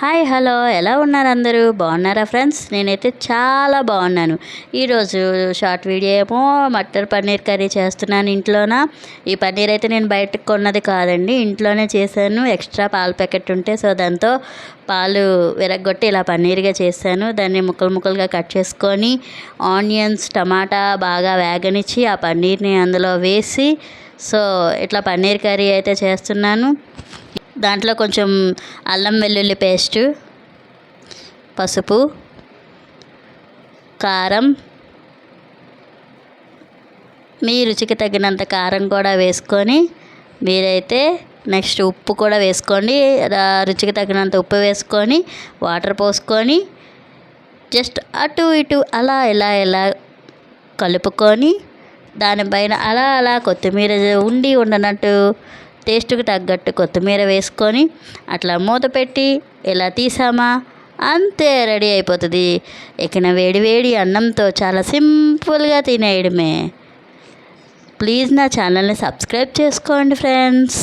Hi hello ఎలా ఉన్నారు అందరూ బాగున్నారా ఫ్రెండ్స్? నేనైతే చాలా బాగున్నాను. ఈరోజు షార్ట్ వీడియో ఏమో మటర్ పన్నీర్ కర్రీ చేస్తున్నాను ఇంట్లోన. ఈ పన్నీర్ అయితే నేను బయటకు కొన్నది కాదండి, ఇంట్లోనే చేశాను. ఎక్స్ట్రా పాల ప్యాకెట్ ఉంటే దాంతో పాలు విరగ్గొట్టి ఇలా పన్నీర్గా చేశాను. దాన్ని ముక్కలు ముక్కలుగా కట్ చేసుకొని ఆనియన్స్ టమాటా బాగా వేగనిచ్చి ఆ పన్నీర్ని అందులో వేసి ఇట్లా పన్నీర్ కర్రీ అయితే చేస్తున్నాను. దాంట్లో కొంచెం అల్లం వెల్లుల్లి పేస్టు, పసుపు, కారం, మీ రుచికి తగినంత కారం కూడా వేసుకొని మీరైతే నెక్స్ట్ ఉప్పు కూడా వేసుకోండి. రుచికి తగినంత ఉప్పు వేసుకొని వాటర్ పోసుకొని జస్ట్ అటు ఇటు అలా ఇలా కలుపుకొని దానిపైన అలా కొత్తిమీర ఉండనట్టు టేస్ట్కి తగ్గట్టు కొత్తిమీర వేసుకొని అట్లా మూత పెట్టి ఇలా తీసామా అంతే, రెడీ అయిపోతుంది. ఇక వేడి వేడి అన్నంతో చాలా సింపుల్గా తినేయడమే. ప్లీజ్ నా ఛానల్ని సబ్స్క్రైబ్ చేసుకోండి ఫ్రెండ్స్.